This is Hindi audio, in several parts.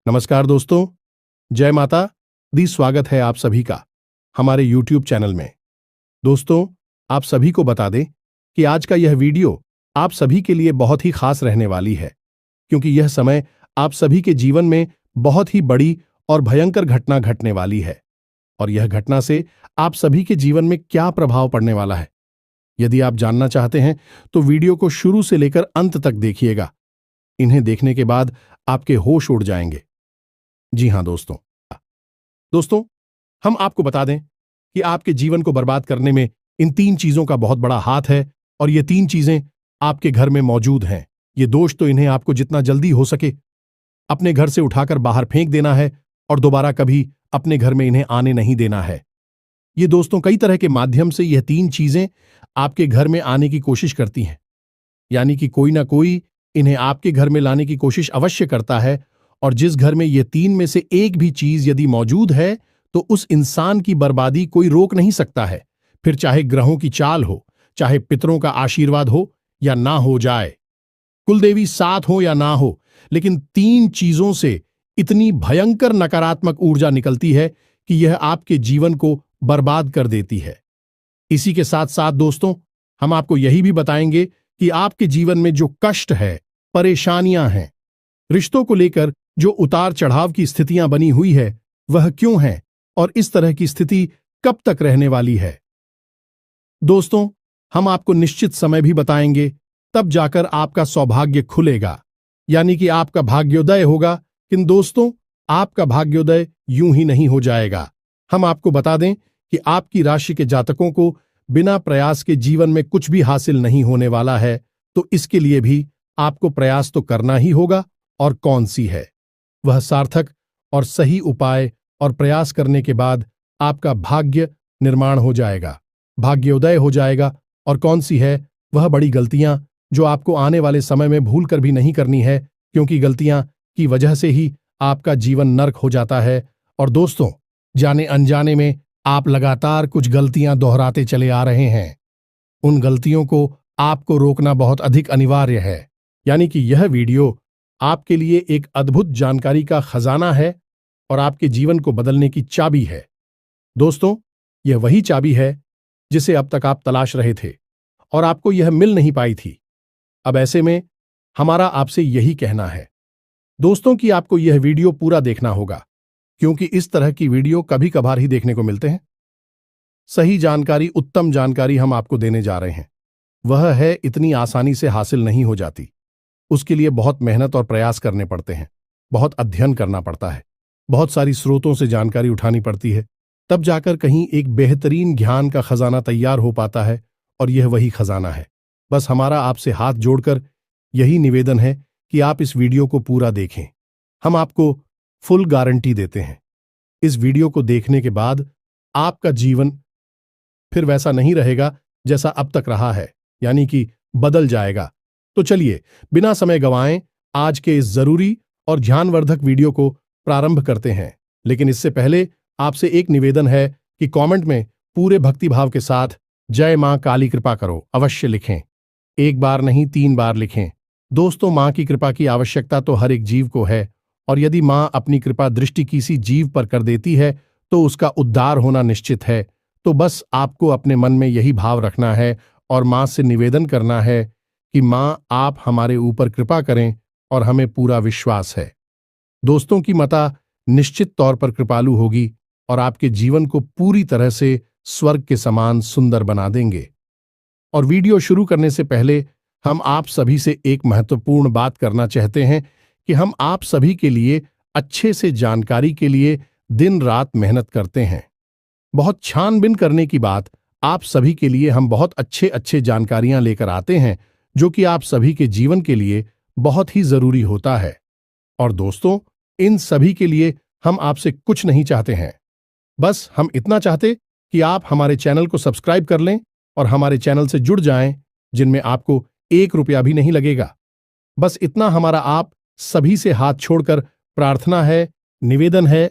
नमस्कार दोस्तों, जय माता दी। स्वागत है आप सभी का हमारे YouTube चैनल में। दोस्तों, आप सभी को बता दें कि आज का यह वीडियो आप सभी के लिए बहुत ही खास रहने वाली है, क्योंकि यह समय आप सभी के जीवन में बहुत ही बड़ी और भयंकर घटना घटने वाली है। और यह घटना से आप सभी के जीवन में क्या प्रभाव पड़ने वाला है, यदि आप जानना चाहते हैं तो वीडियो को शुरू से लेकर अंत तक देखिएगा। इन्हें देखने के बाद आपके होश उड़ जाएंगे। जी हां दोस्तों, हम आपको बता दें कि आपके जीवन को बर्बाद करने में इन 3 चीजों का बहुत बड़ा हाथ है, और ये 3 चीजें आपके घर में मौजूद हैं। ये दोष तो इन्हें आपको जितना जल्दी हो सके अपने घर से उठाकर बाहर फेंक देना है, और दोबारा कभी अपने घर में इन्हें आने नहीं देना है। ये दोस्तों कई तरह के माध्यम से यह 3 चीजें आपके घर में आने की कोशिश करती हैं, यानी कि कोई ना कोई इन्हें आपके घर में लाने की कोशिश अवश्य करता है। और जिस घर में ये 3 में से एक भी चीज यदि मौजूद है तो उस इंसान की बर्बादी कोई रोक नहीं सकता है। फिर चाहे ग्रहों की चाल हो, चाहे पितरों का आशीर्वाद हो या ना हो जाए, कुलदेवी साथ हो या ना हो, लेकिन 3 चीजों से इतनी भयंकर नकारात्मक ऊर्जा निकलती है कि यह आपके जीवन को बर्बाद कर देती है। इसी के साथ साथ दोस्तों, हम आपको यही भी बताएंगे कि आपके जीवन में जो कष्ट है, परेशानियां हैं, रिश्तों को लेकर जो उतार चढ़ाव की स्थितियां बनी हुई है, वह क्यों है और इस तरह की स्थिति कब तक रहने वाली है। दोस्तों, हम आपको निश्चित समय भी बताएंगे, तब जाकर आपका सौभाग्य खुलेगा, यानी कि आपका भाग्योदय होगा। किंतु दोस्तों, आपका भाग्योदय यूं ही नहीं हो जाएगा। हम आपको बता दें कि आपकी राशि के जातकों को बिना प्रयास के जीवन में कुछ भी हासिल नहीं होने वाला है, तो इसके लिए भी आपको प्रयास तो करना ही होगा। और कौन सी है वह सार्थक और सही उपाय, और प्रयास करने के बाद आपका भाग्य निर्माण हो जाएगा, भाग्योदय हो जाएगा। और कौन सी है वह बड़ी गलतियां जो आपको आने वाले समय में भूल कर भी नहीं करनी है, क्योंकि गलतियां की वजह से ही आपका जीवन नर्क हो जाता है। और दोस्तों, जाने अनजाने में आप लगातार कुछ गलतियां दोहराते चले आ रहे हैं। उन गलतियों को आपको रोकना बहुत अधिक अनिवार्य है, यानी कि यह वीडियो आपके लिए एक अद्भुत जानकारी का खजाना है और आपके जीवन को बदलने की चाबी है। दोस्तों, यह वही चाबी है जिसे अब तक आप तलाश रहे थे और आपको यह मिल नहीं पाई थी। अब ऐसे में हमारा आपसे यही कहना है दोस्तों कि आपको यह वीडियो पूरा देखना होगा, क्योंकि इस तरह की वीडियो कभी कभार ही देखने को मिलते हैं। सही जानकारी, उत्तम जानकारी हम आपको देने जा रहे हैं। वह है इतनी आसानी से हासिल नहीं हो जाती। उसके लिए बहुत मेहनत और प्रयास करने पड़ते हैं, बहुत अध्ययन करना पड़ता है, बहुत सारी स्रोतों से जानकारी उठानी पड़ती है, तब जाकर कहीं एक बेहतरीन ज्ञान का खजाना तैयार हो पाता है। और यह वही खजाना है। बस हमारा आपसे हाथ जोड़कर यही निवेदन है कि आप इस वीडियो को पूरा देखें। हम आपको फुल गारंटी देते हैं, इस वीडियो को देखने के बाद आपका जीवन फिर वैसा नहीं रहेगा जैसा अब तक रहा है, यानी कि बदल जाएगा। तो चलिए बिना समय गंवाएं आज के इस जरूरी और ध्यानवर्धक वीडियो को प्रारंभ करते हैं। लेकिन इससे पहले आपसे एक निवेदन है कि कमेंट में पूरे भक्तिभाव के साथ जय मां काली कृपा करो अवश्य लिखें। एक बार नहीं, 3 बार लिखें। दोस्तों, मां की कृपा की आवश्यकता तो हर एक जीव को है, और यदि मां अपनी कृपा दृष्टि किसी जीव पर कर देती है तो उसका उद्धार होना निश्चित है। तो बस आपको अपने मन में यही भाव रखना है और मां से निवेदन करना है कि मां आप हमारे ऊपर कृपा करें, और हमें पूरा विश्वास है दोस्तों की माता निश्चित तौर पर कृपालु होगी और आपके जीवन को पूरी तरह से स्वर्ग के समान सुंदर बना देंगे। और वीडियो शुरू करने से पहले हम आप सभी से एक महत्वपूर्ण बात करना चाहते हैं कि हम आप सभी के लिए अच्छे से जानकारी के लिए दिन रात मेहनत करते हैं। बहुत छानबीन करने की बात, आप सभी के लिए हम बहुत अच्छे जानकारियां लेकर आते हैं, जो कि आप सभी के जीवन के लिए बहुत ही जरूरी होता है। और दोस्तों, इन सभी के लिए हम आपसे कुछ नहीं चाहते हैं, बस हम इतना चाहते कि आप हमारे चैनल को सब्सक्राइब कर लें और हमारे चैनल से जुड़ जाएं, जिनमें आपको 1 रुपया भी नहीं लगेगा। बस इतना हमारा आप सभी से हाथ छोड़कर प्रार्थना है, निवेदन है।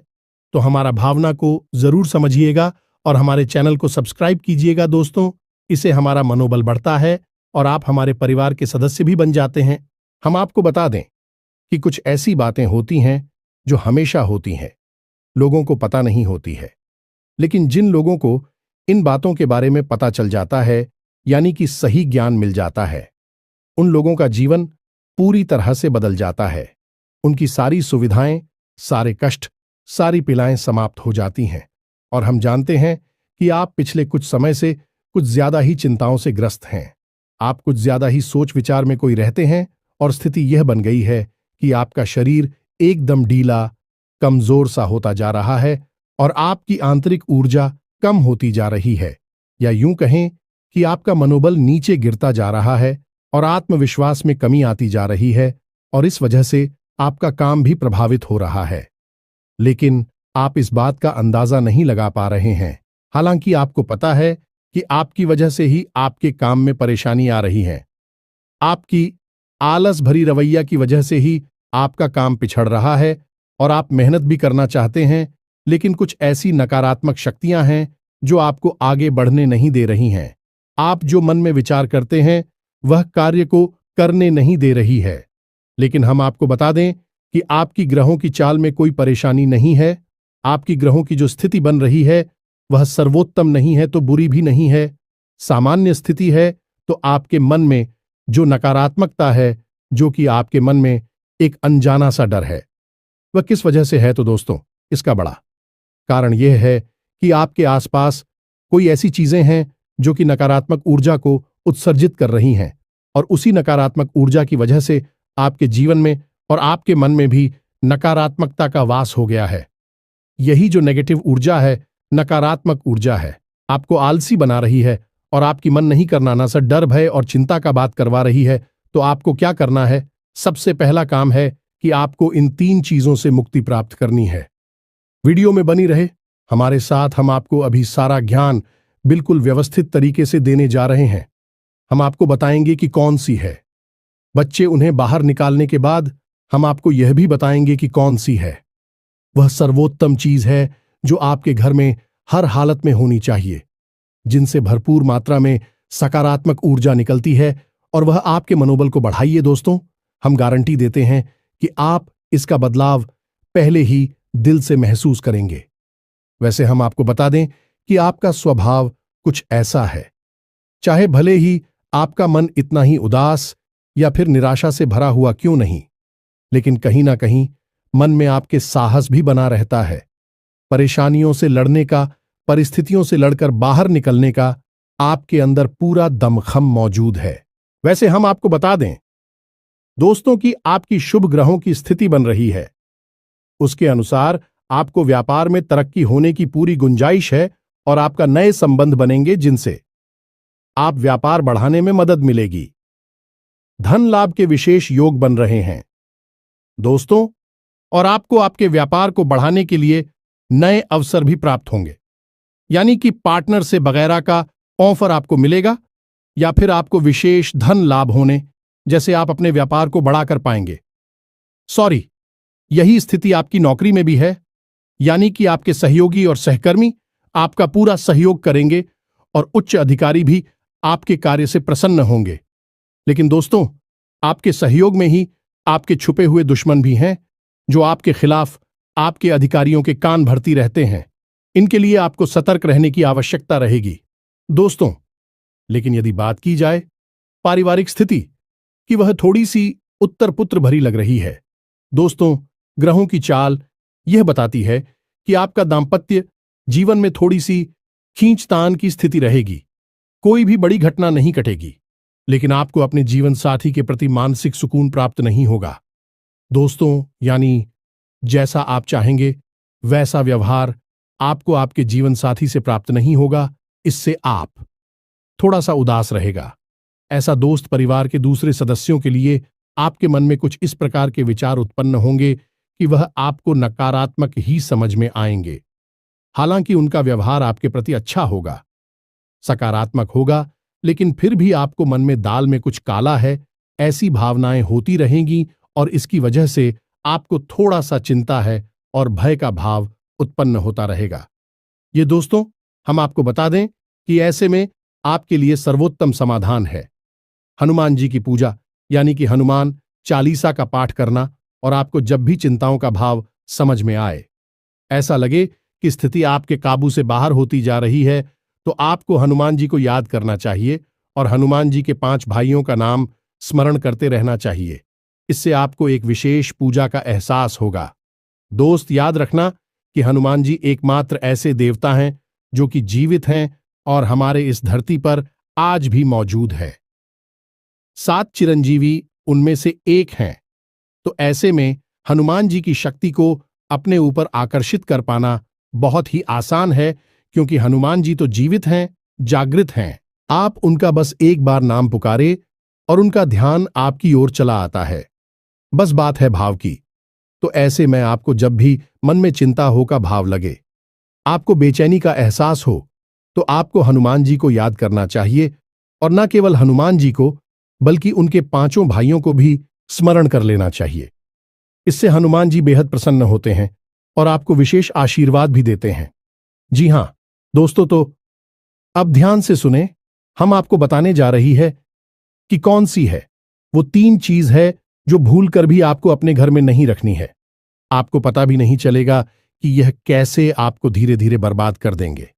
तो हमारा भावना को जरूर समझिएगा और हमारे चैनल को सब्सक्राइब कीजिएगा दोस्तों। इससे हमारा मनोबल बढ़ता है और आप हमारे परिवार के सदस्य भी बन जाते हैं। हम आपको बता दें कि कुछ ऐसी बातें होती हैं जो हमेशा होती हैं, लोगों को पता नहीं होती है। लेकिन जिन लोगों को इन बातों के बारे में पता चल जाता है, यानी कि सही ज्ञान मिल जाता है, उन लोगों का जीवन पूरी तरह से बदल जाता है। उनकी सारी सुविधाएं, सारे कष्ट, सारी पीड़ाएं समाप्त हो जाती हैं। और हम जानते हैं कि आप पिछले कुछ समय से कुछ ज्यादा ही चिंताओं से ग्रस्त हैं। आप कुछ ज्यादा ही सोच विचार में कोई रहते हैं और स्थिति यह बन गई है कि आपका शरीर एकदम ढीला, कमजोर सा होता जा रहा है और आपकी आंतरिक ऊर्जा कम होती जा रही है, या यूं कहें कि आपका मनोबल नीचे गिरता जा रहा है और आत्मविश्वास में कमी आती जा रही है, और इस वजह से आपका काम भी प्रभावित हो रहा है। लेकिन आप इस बात का अंदाजा नहीं लगा पा रहे हैं। हालांकि आपको पता है कि आपकी वजह से ही आपके काम में परेशानी आ रही है। आपकी आलस भरी रवैया की वजह से ही आपका काम पिछड़ रहा है और आप मेहनत भी करना चाहते हैं, लेकिन कुछ ऐसी नकारात्मक शक्तियां हैं जो आपको आगे बढ़ने नहीं दे रही हैं। आप जो मन में विचार करते हैं वह कार्य को करने नहीं दे रही है। लेकिन हम आपको बता दें कि आपकी ग्रहों की चाल में कोई परेशानी नहीं है। आपकी ग्रहों की जो स्थिति बन रही है वह सर्वोत्तम नहीं है तो बुरी भी नहीं है, सामान्य स्थिति है। तो आपके मन में जो नकारात्मकता है, जो कि आपके मन में एक अनजाना सा डर है, वह किस वजह से है? तो दोस्तों, इसका बड़ा कारण यह है कि आपके आसपास कोई ऐसी चीजें हैं जो कि नकारात्मक ऊर्जा को उत्सर्जित कर रही हैं, और उसी नकारात्मक ऊर्जा की वजह से आपके जीवन में और आपके मन में भी नकारात्मकता का वास हो गया है। यही जो नेगेटिव ऊर्जा है, नकारात्मक ऊर्जा है, आपको आलसी बना रही है और आपकी मन नहीं करना ना सर डर, भय और चिंता का बात करवा रही है। तो आपको क्या करना है? सबसे पहला काम है कि आपको इन 3 चीजों से मुक्ति प्राप्त करनी है। वीडियो में बनी रहे हमारे साथ। हम आपको अभी सारा ज्ञान बिल्कुल व्यवस्थित तरीके से देने जा रहे हैं। हम आपको बताएंगे कि कौन सी है। बच्चे उन्हें बाहर निकालने के बाद हम आपको यह भी बताएंगे कि कौन सी है वह सर्वोत्तम चीज है जो आपके घर में हर हालत में होनी चाहिए, जिनसे भरपूर मात्रा में सकारात्मक ऊर्जा निकलती है और वह आपके मनोबल को बढ़ाइए। दोस्तों, हम गारंटी देते हैं कि आप इसका बदलाव पहले ही दिल से महसूस करेंगे। वैसे हम आपको बता दें कि आपका स्वभाव कुछ ऐसा है, चाहे भले ही आपका मन इतना ही उदास या फिर निराशा से भरा हुआ क्यों नहीं, लेकिन कहीं ना कहीं मन में आपके साहस भी बना रहता है। परेशानियों से लड़ने का, परिस्थितियों से लड़कर बाहर निकलने का आपके अंदर पूरा दमखम मौजूद है। वैसे हम आपको बता दें दोस्तों कि आपकी शुभ ग्रहों की स्थिति बन रही है, उसके अनुसार आपको व्यापार में तरक्की होने की पूरी गुंजाइश है और आपका नए संबंध बनेंगे जिनसे आप व्यापार बढ़ाने में मदद मिलेगी। धन लाभ के विशेष योग बन रहे हैं दोस्तों, और आपको आपके व्यापार को बढ़ाने के लिए नए अवसर भी प्राप्त होंगे, यानी कि पार्टनर से वगैरह का ऑफर आपको मिलेगा, या फिर आपको विशेष धन लाभ होने जैसे आप अपने व्यापार को बढ़ाकर पाएंगे। सॉरी, यही स्थिति आपकी नौकरी में भी है, यानी कि आपके सहयोगी और सहकर्मी आपका पूरा सहयोग करेंगे और उच्च अधिकारी भी आपके कार्य से प्रसन्न होंगे। लेकिन दोस्तों, आपके सहयोग में ही आपके छुपे हुए दुश्मन भी हैं जो आपके खिलाफ आपके अधिकारियों के कान भरती रहते हैं। इनके लिए आपको सतर्क रहने की आवश्यकता रहेगी दोस्तों। लेकिन यदि बात की जाए पारिवारिक स्थिति की, वह थोड़ी सी उत्तर पुत्र भरी लग रही है दोस्तों। ग्रहों की चाल यह बताती है कि आपका दाम्पत्य जीवन में थोड़ी सी खींचतान की स्थिति रहेगी। कोई भी बड़ी घटना नहीं घटेगी, लेकिन आपको अपने जीवन साथी के प्रति मानसिक सुकून प्राप्त नहीं होगा दोस्तों। यानी जैसा आप चाहेंगे वैसा व्यवहार आपको आपके जीवन साथी से प्राप्त नहीं होगा। इससे आप थोड़ा सा उदास रहेगा। ऐसा दोस्त परिवार के दूसरे सदस्यों के लिए आपके मन में कुछ इस प्रकार के विचार उत्पन्न होंगे कि वह आपको नकारात्मक ही समझ में आएंगे। हालांकि उनका व्यवहार आपके प्रति अच्छा होगा, सकारात्मक होगा, लेकिन फिर भी आपको मन में दाल में कुछ काला है, ऐसी भावनाएं होती रहेंगी और इसकी वजह से आपको थोड़ा सा चिंता है और भय का भाव उत्पन्न होता रहेगा। ये दोस्तों, हम आपको बता दें कि ऐसे में आपके लिए सर्वोत्तम समाधान है हनुमान जी की पूजा, यानी कि हनुमान चालीसा का पाठ करना। और आपको जब भी चिंताओं का भाव समझ में आए, ऐसा लगे कि स्थिति आपके काबू से बाहर होती जा रही है, तो आपको हनुमान जी को याद करना चाहिए और हनुमान जी के 5 भाइयों का नाम स्मरण करते रहना चाहिए। इससे आपको एक विशेष पूजा का एहसास होगा। दोस्त, याद रखना कि हनुमान जी एकमात्र ऐसे देवता हैं जो कि जीवित हैं और हमारे इस धरती पर आज भी मौजूद है। 7 चिरंजीवी उनमें से एक हैं, तो ऐसे में हनुमान जी की शक्ति को अपने ऊपर आकर्षित कर पाना बहुत ही आसान है, क्योंकि हनुमान जी तो जीवित हैं, जागृत हैं। आप उनका बस एक बार नाम पुकारे और उनका ध्यान आपकी ओर चला आता है। बस बात है भाव की। तो ऐसे में आपको जब भी मन में चिंता हो का भाव लगे, आपको बेचैनी का एहसास हो, तो आपको हनुमान जी को याद करना चाहिए और न केवल हनुमान जी को बल्कि उनके 5 भाइयों को भी स्मरण कर लेना चाहिए। इससे हनुमान जी बेहद प्रसन्न होते हैं और आपको विशेष आशीर्वाद भी देते हैं। जी हां दोस्तों, तो अब ध्यान से सुने। हम आपको बताने जा रही है कि कौन सी है वो 3 चीज है जो भूल कर भी आपको अपने घर में नहीं रखनी है। आपको पता भी नहीं चलेगा कि यह कैसे आपको धीरे धीरे बर्बाद कर देंगे।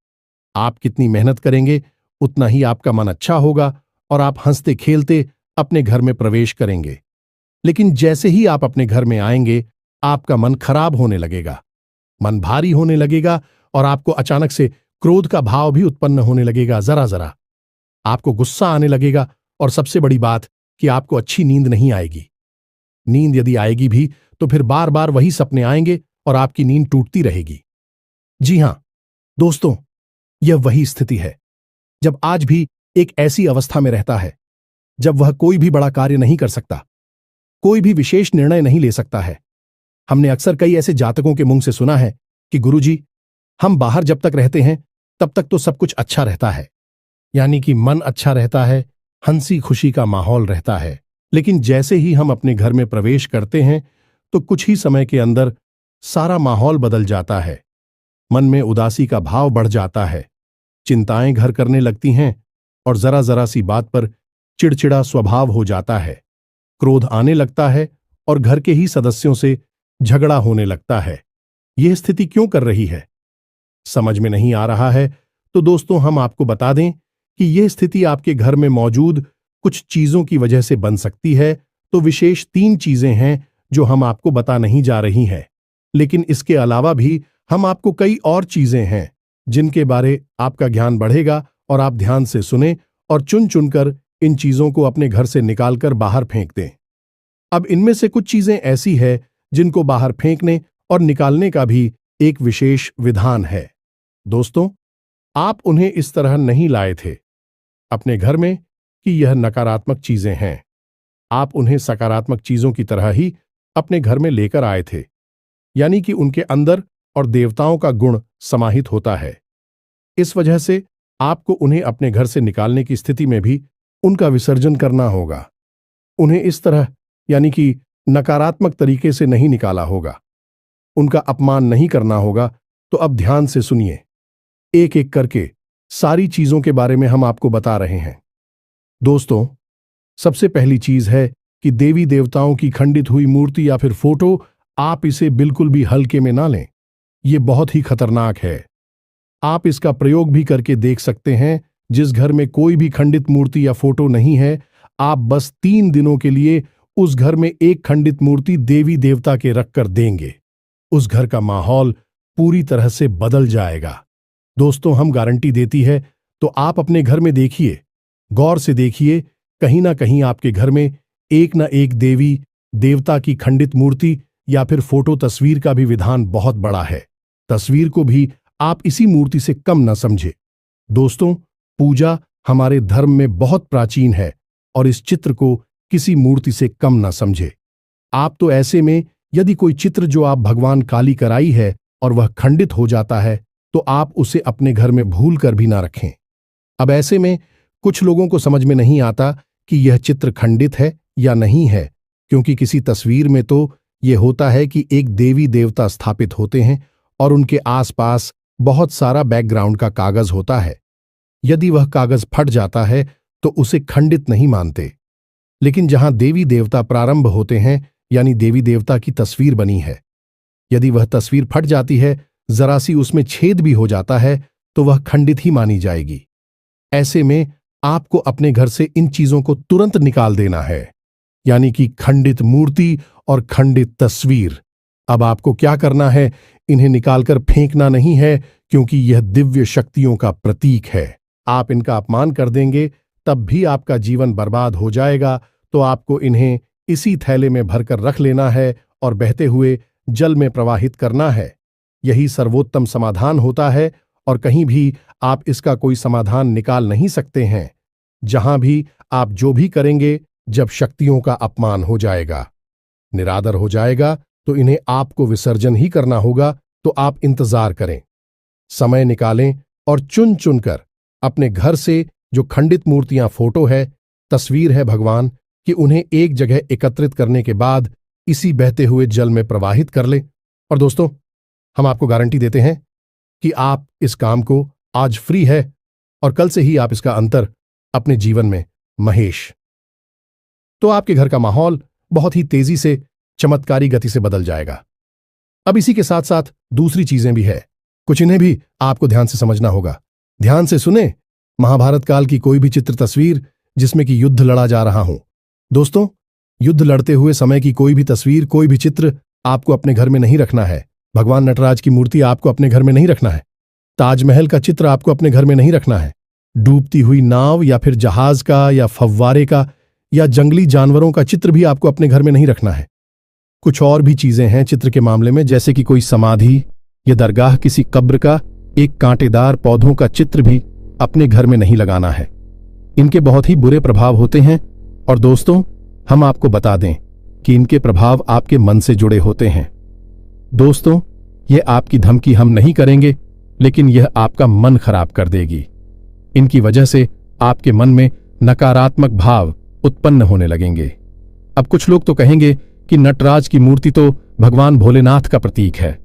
आप कितनी मेहनत करेंगे उतना ही आपका मन अच्छा होगा और आप हंसते खेलते अपने घर में प्रवेश करेंगे। लेकिन जैसे ही आप अपने घर में आएंगे, आपका मन खराब होने लगेगा, मन भारी होने लगेगा और आपको अचानक से क्रोध का भाव भी उत्पन्न होने लगेगा। जरा जरा आपको गुस्सा आने लगेगा और सबसे बड़ी बात कि आपको अच्छी नींद नहीं आएगी। नींद यदि आएगी भी तो फिर बार बार वही सपने आएंगे और आपकी नींद टूटती रहेगी। जी हां दोस्तों, यह वही स्थिति है जब आज भी एक ऐसी अवस्था में रहता है जब वह कोई भी बड़ा कार्य नहीं कर सकता, कोई भी विशेष निर्णय नहीं ले सकता है। हमने अक्सर कई ऐसे जातकों के मुंह से सुना है कि गुरुजी, हम बाहर जब तक रहते हैं तब तक तो सब कुछ अच्छा रहता है, यानी कि मन अच्छा रहता है, हंसी खुशी का माहौल रहता है। लेकिन जैसे ही हम अपने घर में प्रवेश करते हैं तो कुछ ही समय के अंदर सारा माहौल बदल जाता है। मन में उदासी का भाव बढ़ जाता है, चिंताएं घर करने लगती हैं और जरा जरा सी बात पर चिड़चिड़ा स्वभाव हो जाता है, क्रोध आने लगता है और घर के ही सदस्यों से झगड़ा होने लगता है। यह स्थिति क्यों कर रही है, समझ में नहीं आ रहा है? तो दोस्तों, हम आपको बता दें कि यह स्थिति आपके घर में मौजूद कुछ चीजों की वजह से बन सकती है। तो विशेष 3 चीजें हैं जो हम आपको बता नहीं जा रही हैं, लेकिन इसके अलावा भी हम आपको कई और चीजें हैं जिनके बारे आपका ज्ञान बढ़ेगा और आप ध्यान से सुने और चुन चुनकर इन चीजों को अपने घर से निकालकर बाहर फेंक दें। अब इनमें से कुछ चीजें ऐसी है जिनको बाहर फेंकने और निकालने का भी एक विशेष विधान है। दोस्तों, आप उन्हें इस तरह नहीं लाए थे अपने घर में कि यह नकारात्मक चीजें हैं। आप उन्हें सकारात्मक चीजों की तरह ही अपने घर में लेकर आए थे, यानी कि उनके अंदर और देवताओं का गुण समाहित होता है। इस वजह से आपको उन्हें अपने घर से निकालने की स्थिति में भी उनका विसर्जन करना होगा। उन्हें इस तरह यानी कि नकारात्मक तरीके से नहीं निकाला होगा, उनका अपमान नहीं करना होगा। तो अब ध्यान से सुनिए, एक एक करके सारी चीजों के बारे में हम आपको बता रहे हैं। दोस्तों, सबसे पहली चीज है कि देवी देवताओं की खंडित हुई मूर्ति या फिर फोटो, आप इसे बिल्कुल भी हल्के में ना लें। यह बहुत ही खतरनाक है। आप इसका प्रयोग भी करके देख सकते हैं। जिस घर में कोई भी खंडित मूर्ति या फोटो नहीं है, आप बस 3 दिनों के लिए उस घर में एक खंडित मूर्ति देवी देवता के रखकर देंगे, उस घर का माहौल पूरी तरह से बदल जाएगा। दोस्तों, हम गारंटी देती है। तो आप अपने घर में देखिए, गौर से देखिए, कहीं ना कहीं आपके घर में एक ना एक देवी देवता की खंडित मूर्ति या फिर फोटो तस्वीर का भी विधान बहुत बड़ा है। तस्वीर को भी आप इसी मूर्ति से कम न समझे। दोस्तों, पूजा हमारे धर्म में बहुत प्राचीन है और इस चित्र को किसी मूर्ति से कम न समझे। आप तो ऐसे में यदि कोई चित्र जो आप भगवान काली कराई है और वह खंडित हो जाता है, तो आप उसे अपने घर में भूल कर भी ना रखें। अब ऐसे में कुछ लोगों को समझ में नहीं आता कि यह चित्र खंडित है या नहीं है, क्योंकि किसी तस्वीर में तो यह होता है कि एक देवी देवता स्थापित होते हैं और उनके आसपास बहुत सारा बैकग्राउंड का कागज होता है। यदि वह कागज फट जाता है तो उसे खंडित नहीं मानते। लेकिन जहां देवी देवता प्रारंभ होते हैं, यानी देवी देवता की तस्वीर बनी है, यदि वह तस्वीर फट जाती है, जरा सी उसमें छेद भी हो जाता है, तो वह खंडित ही मानी जाएगी। ऐसे में आपको अपने घर से इन चीजों को तुरंत निकाल देना है, यानी कि खंडित मूर्ति और खंडित तस्वीर। अब आपको क्या करना है? इन्हें निकालकर फेंकना नहीं है, क्योंकि यह दिव्य शक्तियों का प्रतीक है। आप इनका अपमान कर देंगे तब भी आपका जीवन बर्बाद हो जाएगा। तो आपको इन्हें इसी थैले में भरकर रख लेना है और बहते हुए जल में प्रवाहित करना है। यही सर्वोत्तम समाधान होता है और कहीं भी आप इसका कोई समाधान निकाल नहीं सकते हैं। जहां भी आप जो भी करेंगे, जब शक्तियों का अपमान हो जाएगा, निरादर हो जाएगा, तो इन्हें आपको विसर्जन ही करना होगा। तो आप इंतजार करें, समय निकालें और चुन चुनकर अपने घर से जो खंडित मूर्तियां, फोटो है, तस्वीर है भगवान कि उन्हें एक जगह एकत्रित करने के बाद इसी बहते हुए जल में प्रवाहित कर लें। और दोस्तों, हम आपको गारंटी देते हैं कि आप इस काम को आज फ्री है और कल से ही आप इसका अंतर अपने जीवन में महेश, तो आपके घर का माहौल बहुत ही तेजी से, चमत्कारी गति से बदल जाएगा। अब इसी के साथ साथ दूसरी चीजें भी है, कुछ इन्हें भी आपको ध्यान से समझना होगा। ध्यान से सुने। महाभारत काल की कोई भी चित्र तस्वीर जिसमें कि युद्ध लड़ा जा रहा हो, दोस्तों, युद्ध लड़ते हुए समय की कोई भी तस्वीर, कोई भी चित्र आपको अपने घर में नहीं रखना है। भगवान नटराज की मूर्ति आपको अपने घर में नहीं रखना है। ताजमहल का चित्र आपको अपने घर में नहीं रखना है। डूबती हुई नाव या फिर जहाज का या फव्वारे का या जंगली जानवरों का चित्र भी आपको अपने घर में नहीं रखना है। कुछ और भी चीजें हैं चित्र के मामले में, जैसे कि कोई समाधि या दरगाह, किसी कब्र का एक कांटेदार पौधों का चित्र भी अपने घर में नहीं लगाना है। इनके बहुत ही बुरे प्रभाव होते हैं। और दोस्तों, हम आपको बता दें कि इनके प्रभाव आपके मन से जुड़े होते हैं। दोस्तों, यह आपकी धमकी हम नहीं करेंगे, लेकिन यह आपका मन खराब कर देगी। इनकी वजह से आपके मन में नकारात्मक भाव उत्पन्न होने लगेंगे। अब कुछ लोग तो कहेंगे कि नटराज की मूर्ति तो भगवान भोलेनाथ का प्रतीक है।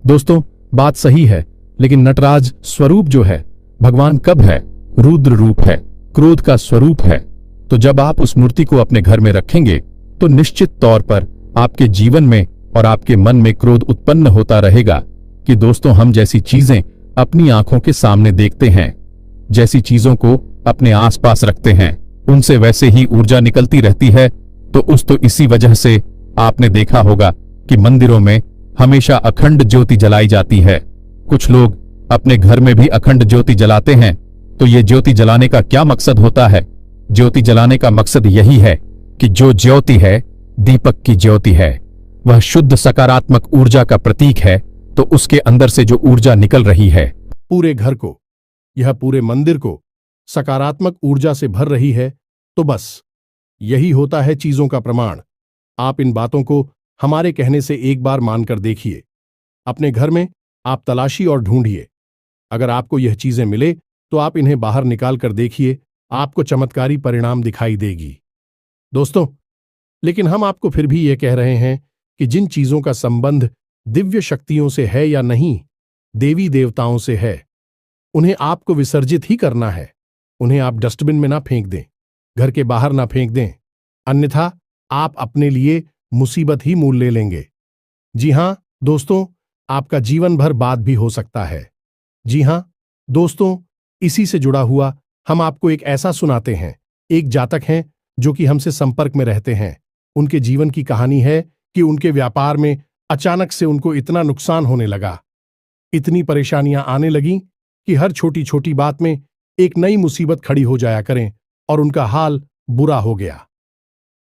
दोस्तों, बात सही है, लेकिन नटराज स्वरूप जो है, भगवान कब है? रुद्र रूप है, क्रोध का स्वरूप है। तो जब आप उस मूर्ति को अपने घर में रखेंगे, तो निश्चित तौर पर आपके जीवन में और आपके मन में क्रोध उत्पन्न होता रहेगा कि दोस्तों, हम जैसी चीजें अपनी आंखों के सामने देखते हैं, जैसी चीजों को अपने आसपास रखते हैं, उनसे वैसे ही ऊर्जा निकलती रहती है। तो इसी वजह से आपने देखा होगा कि मंदिरों में हमेशा अखंड ज्योति जलाई जाती है। कुछ लोग अपने घर में भी अखंड ज्योति जलाते हैं। तो ये ज्योति जलाने का क्या मकसद होता है? ज्योति जलाने का मकसद यही है कि जो ज्योति है, दीपक की ज्योति है, वह शुद्ध सकारात्मक ऊर्जा का प्रतीक है। तो उसके अंदर से जो ऊर्जा निकल रही है, पूरे घर को, यह पूरे मंदिर को सकारात्मक ऊर्जा से भर रही है, तो बस यही होता है चीजों का प्रमाण। आप इन बातों को हमारे कहने से एक बार मानकर देखिए। अपने घर में आप तलाशी और ढूंढिए। अगर आपको यह चीजें मिले तो आप इन्हें बाहर निकाल कर देखिए, आपको चमत्कारी परिणाम दिखाई देगी। दोस्तों, लेकिन हम आपको फिर भी यह कह रहे हैं कि जिन चीजों का संबंध दिव्य शक्तियों से है या नहीं, देवी देवताओं से है, उन्हें आपको विसर्जित ही करना है। उन्हें आप डस्टबिन में ना फेंक दें, घर के बाहर ना फेंक दें, अन्यथा आप अपने लिए मुसीबत ही मोल ले लेंगे। जी हां दोस्तों, आपका जीवन भर बाद भी हो सकता है। जी हां दोस्तों, इसी से जुड़ा हुआ हम आपको एक ऐसा सुनाते हैं। एक जातक हैं जो कि हमसे संपर्क में रहते हैं। उनके जीवन की कहानी है कि उनके व्यापार में अचानक से उनको इतना नुकसान होने लगा, इतनी परेशानियां आने लगीं कि हर छोटी छोटी बात में एक नई मुसीबत खड़ी हो जाया करें और उनका हाल बुरा हो गया।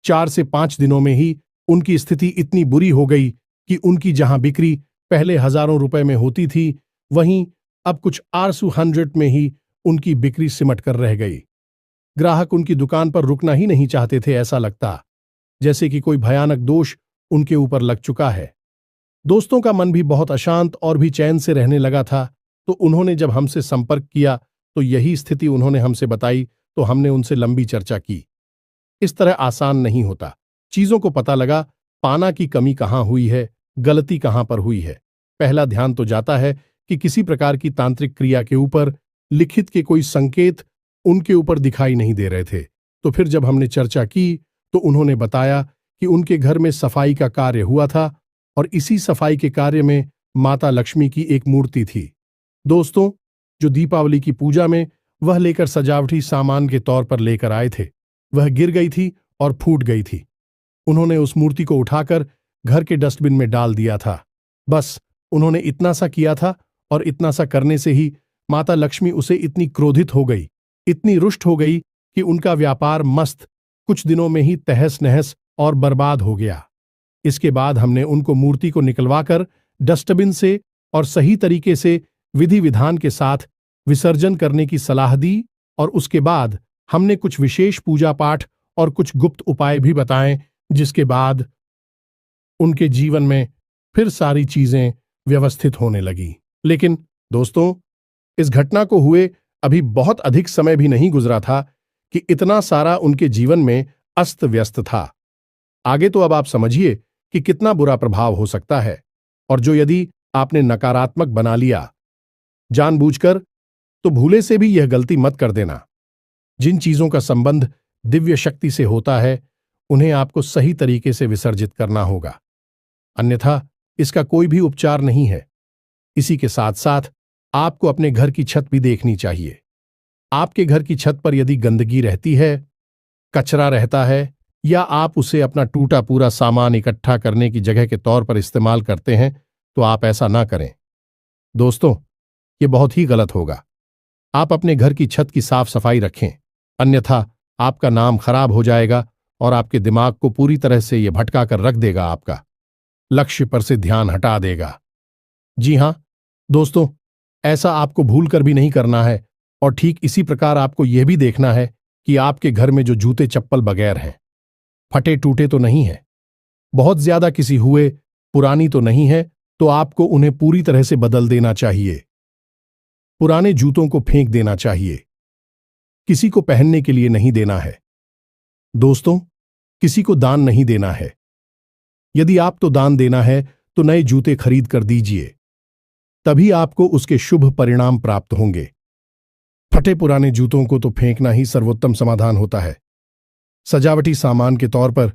4 से 5 दिनों में ही उनकी स्थिति इतनी बुरी हो गई कि उनकी जहां बिक्री पहले हजारों रुपए में होती थी, वहीं अब कुछ आरसू 100 में ही उनकी बिक्री सिमट कर रह गई। ग्राहक उनकी दुकान पर रुकना ही नहीं चाहते थे। ऐसा लगता जैसे कि कोई भयानक दोष उनके ऊपर लग चुका है। दोस्तों का मन भी बहुत अशांत और भी चैन से रहने लगा था। तो उन्होंने जब हमसे संपर्क किया तो यही स्थिति उन्होंने हमसे बताई। तो हमने उनसे लंबी चर्चा की। इस तरह आसान नहीं होता। चीजों को पता लगा पाना की कमी कहां हुई है, गलती कहां पर हुई है। पहला ध्यान तो जाता है कि किसी प्रकार की तांत्रिक क्रिया के ऊपर लिखित के कोई संकेत उनके ऊपर दिखाई नहीं दे रहे थे। तो फिर जब हमने चर्चा की तो उन्होंने बताया कि उनके घर में सफाई का कार्य हुआ था और इसी सफाई के कार्य में माता लक्ष्मी की एक मूर्ति थी। दोस्तों, जो दीपावली की पूजा में वह लेकर सजावटी सामान के तौर पर लेकर आए थे, वह गिर गई थी और फूट गई थी। उन्होंने उस मूर्ति को उठाकर घर के डस्टबिन में डाल दिया था। बस उन्होंने इतना सा किया था और इतना सा करने से ही माता लक्ष्मी उसे इतनी क्रोधित हो गई, इतनी रुष्ट हो गई कि उनका व्यापार मस्त कुछ दिनों में ही तहस नहस और बर्बाद हो गया। इसके बाद हमने उनको मूर्ति को निकलवाकर डस्टबिन से और सही तरीके से विधि विधान के साथ विसर्जन करने की सलाह दी और उसके बाद हमने कुछ विशेष पूजा पाठ और कुछ गुप्त उपाय भी बताएं, जिसके बाद उनके जीवन में फिर सारी चीजें व्यवस्थित होने लगी। लेकिन दोस्तों, इस घटना को हुए अभी बहुत अधिक समय भी नहीं गुजरा था कि इतना सारा उनके जीवन में अस्त व्यस्त था। आगे तो अब आप समझिए कि कितना बुरा प्रभाव हो सकता है, और जो यदि आपने नकारात्मक बना लिया जानबूझकर, तो भूले से भी यह गलती मत कर देना। जिन चीजों का संबंध दिव्य शक्ति से होता है, उन्हें आपको सही तरीके से विसर्जित करना होगा, अन्यथा इसका कोई भी उपचार नहीं है। इसी के साथ साथ आपको अपने घर की छत भी देखनी चाहिए। आपके घर की छत पर यदि गंदगी रहती है, कचरा रहता है, या आप उसे अपना टूटा पूरा सामान इकट्ठा करने की जगह के तौर पर इस्तेमाल करते हैं, तो आप ऐसा ना करें। दोस्तों, ये बहुत ही गलत होगा। आप अपने घर की छत की साफ सफाई रखें, अन्यथा आपका नाम खराब हो जाएगा और आपके दिमाग को पूरी तरह से यह भटका कर रख देगा, आपका लक्ष्य पर से ध्यान हटा देगा। जी हां दोस्तों, ऐसा आपको भूल कर भी नहीं करना है। और ठीक इसी प्रकार आपको यह भी देखना है कि आपके घर में जो जूते चप्पल बगैर हैं, फटे टूटे तो नहीं है, बहुत ज्यादा किसी हुए पुरानी तो नहीं है, तो आपको उन्हें पूरी तरह से बदल देना चाहिए। पुराने जूतों को फेंक देना चाहिए, किसी को पहनने के लिए नहीं देना है। दोस्तों, किसी को दान नहीं देना है। यदि आपको दान देना है तो नए जूते खरीद कर दीजिए, तभी आपको उसके शुभ परिणाम प्राप्त होंगे। फटे पुराने जूतों को तो फेंकना ही सर्वोत्तम समाधान होता है। सजावटी सामान के तौर पर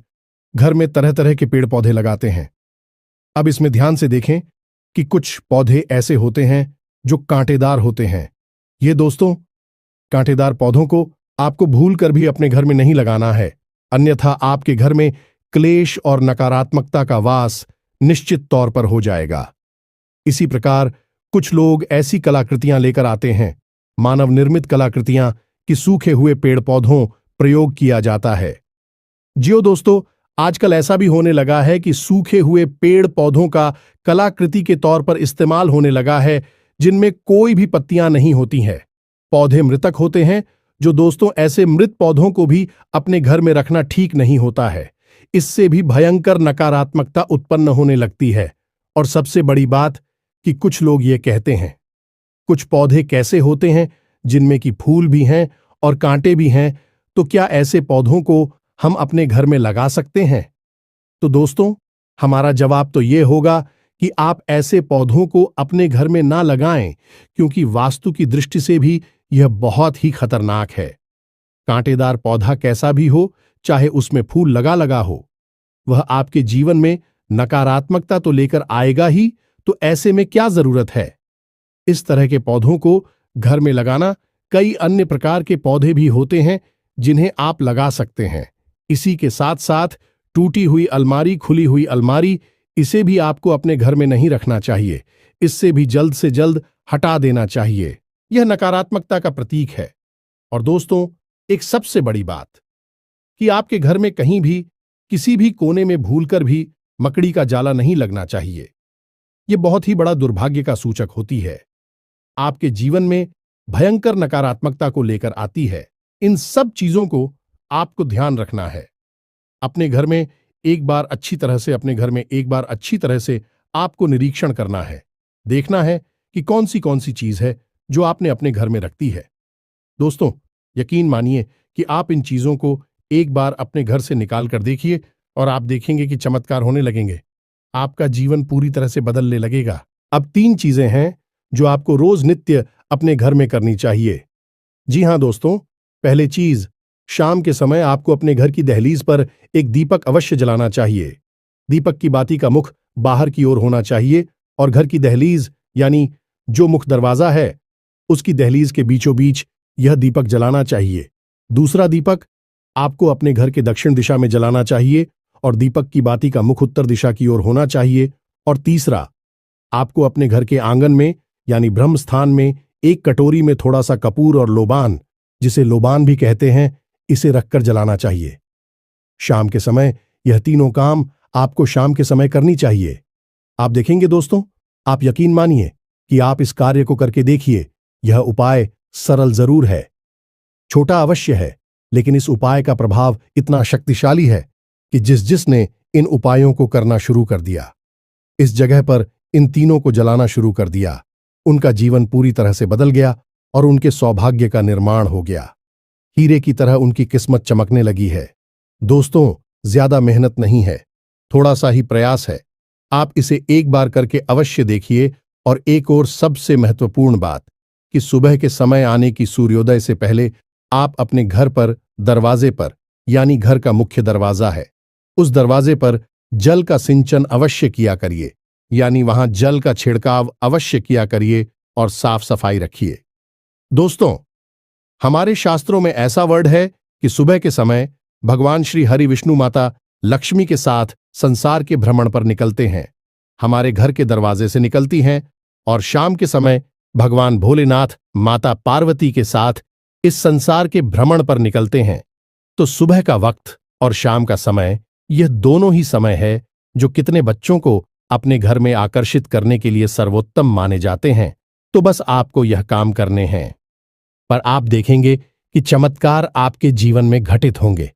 घर में तरह तरह के पेड़ पौधे लगाते हैं। अब इसमें ध्यान से देखें कि कुछ पौधे ऐसे होते हैं जो कांटेदार होते हैं। ये दोस्तों, कांटेदार पौधों को आपको भूल कर भी अपने घर में नहीं लगाना है, अन्यथा आपके घर में क्लेश और नकारात्मकता का वास निश्चित तौर पर हो जाएगा। इसी प्रकार कुछ लोग ऐसी कलाकृतियां लेकर आते हैं, मानव निर्मित कलाकृतियां, कि सूखे हुए पेड़ पौधों प्रयोग किया जाता है। जियो दोस्तों, आजकल ऐसा भी होने लगा है कि सूखे हुए पेड़ पौधों का कलाकृति के तौर पर इस्तेमाल होने लगा है, जिनमें कोई भी पत्तियां नहीं होती हैं। पौधे मृतक होते हैं, जो दोस्तों ऐसे मृत पौधों को भी अपने घर में रखना ठीक नहीं होता है। इससे भी भयंकर नकारात्मकता उत्पन्न होने लगती है। और सबसे बड़ी बात कि कुछ लोग ये कहते हैं, कुछ पौधे कैसे होते हैं जिनमें कि फूल भी हैं और कांटे भी हैं, तो क्या ऐसे पौधों को हम अपने घर में लगा सकते हैं? तो दोस्तों, हमारा जवाब तो ये होगा कि आप ऐसे पौधों को अपने घर में ना लगाएं, क्योंकि वास्तु की दृष्टि से भी यह बहुत ही खतरनाक है। कांटेदार पौधा कैसा भी हो, चाहे उसमें फूल लगा लगा हो, वह आपके जीवन में नकारात्मकता तो लेकर आएगा ही, तो ऐसे में क्या जरूरत है? इस तरह के पौधों को घर में लगाना, कई अन्य प्रकार के पौधे भी होते हैं जिन्हें आप लगा सकते हैं। इसी के साथ साथ टूटी हुई अलमारी, खुली हुई अलमारी, इसे भी आपको अपने घर में नहीं रखना चाहिए। इससे भी जल्द से जल्द हटा देना चाहिए। यह नकारात्मकता का प्रतीक है। और दोस्तों, एक सबसे बड़ी बात कि आपके घर में कहीं भी किसी भी कोने में भूलकर भी मकड़ी का जाला नहीं लगना चाहिए। यह बहुत ही बड़ा दुर्भाग्य का सूचक होती है, आपके जीवन में भयंकर नकारात्मकता को लेकर आती है। इन सब चीजों को आपको ध्यान रखना है। अपने घर में एक बार अच्छी तरह से आपको निरीक्षण करना है, देखना है कि कौन सी चीज है जो आपने अपने घर में रखती है। दोस्तों, यकीन मानिए कि आप इन चीजों को एक बार अपने घर से निकाल कर देखिए और आप देखेंगे कि चमत्कार होने लगेंगे। आपका जीवन पूरी तरह से बदलने लगेगा। अब 3 चीजें हैं जो आपको रोज नित्य अपने घर में करनी चाहिए। जी हां दोस्तों, पहली चीज, शाम के समय आपको अपने घर की दहलीज पर एक दीपक अवश्य जलाना चाहिए। दीपक की बाती का मुख बाहर की ओर होना चाहिए और घर की दहलीज यानी जो मुख्य दरवाजा है उसकी दहलीज के बीचों बीच यह दीपक जलाना चाहिए। दूसरा दीपक आपको अपने घर के दक्षिण दिशा में जलाना चाहिए और दीपक की बाती का मुख उत्तर दिशा की ओर होना चाहिए। और तीसरा, आपको अपने घर के आंगन में यानी ब्रह्म स्थान में एक कटोरी में थोड़ा सा कपूर और लोबान, जिसे लोबान भी कहते हैं, इसे रखकर जलाना चाहिए। शाम के समय यह तीनों काम आपको शाम के समय करनी चाहिए। आप देखेंगे दोस्तों, आप यकीन मानिए कि आप इस कार्य को करके देखिए। यह उपाय सरल जरूर है, छोटा अवश्य है, लेकिन इस उपाय का प्रभाव इतना शक्तिशाली है कि जिसने इन उपायों को करना शुरू कर दिया, इस जगह पर इन तीनों को जलाना शुरू कर दिया, उनका जीवन पूरी तरह से बदल गया और उनके सौभाग्य का निर्माण हो गया। हीरे की तरह उनकी किस्मत चमकने लगी है। दोस्तों, ज्यादा मेहनत नहीं है, थोड़ा सा ही प्रयास है। आप इसे एक बार करके अवश्य देखिए। और एक और सबसे महत्वपूर्ण बात कि सुबह के समय आने की सूर्योदय से पहले आप अपने घर पर दरवाजे पर यानी घर का मुख्य दरवाजा है, उस दरवाजे पर जल का सिंचन अवश्य किया करिए, यानी वहां जल का छिड़काव अवश्य किया करिए और साफ सफाई रखिए। दोस्तों, हमारे शास्त्रों में ऐसा वर्ड है कि सुबह के समय भगवान श्री हरि विष्णु माता लक्ष्मी के साथ संसार के भ्रमण पर निकलते हैं, हमारे घर के दरवाजे से निकलती हैं, और शाम के समय भगवान भोलेनाथ माता पार्वती के साथ इस संसार के भ्रमण पर निकलते हैं। तो सुबह का वक्त और शाम का समय, यह दोनों ही समय है जो कितने बच्चों को अपने घर में आकर्षित करने के लिए सर्वोत्तम माने जाते हैं। तो बस आपको यह काम करने हैं, पर आप देखेंगे कि चमत्कार आपके जीवन में घटित होंगे।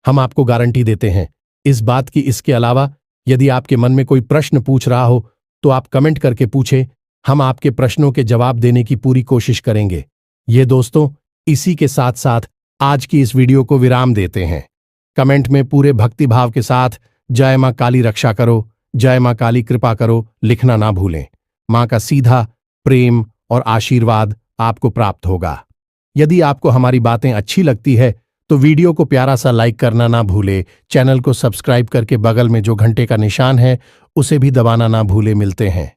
हम आपको गारंटी देते हैं इस बात की। इसके अलावा यदि आपके मन में कोई प्रश्न पूछ रहा हो तो आप कमेंट करके पूछें, हम आपके प्रश्नों के जवाब देने की पूरी कोशिश करेंगे। ये दोस्तों, इसी के साथ साथ आज की इस वीडियो को विराम देते हैं। कमेंट में पूरे भक्तिभाव के साथ जय मां काली रक्षा करो, जय मां काली कृपा करो लिखना ना भूलें। मां का सीधा प्रेम और आशीर्वाद आपको प्राप्त होगा। यदि आपको हमारी बातें अच्छी लगती है तो वीडियो को प्यारा सा लाइक करना ना भूले, चैनल को सब्सक्राइब करके बगल में जो घंटे का निशान है उसे भी दबाना ना भूले। मिलते हैं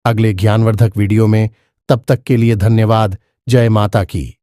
अगले ज्ञानवर्धक वीडियो में, तब तक के लिए धन्यवाद। जय माता की।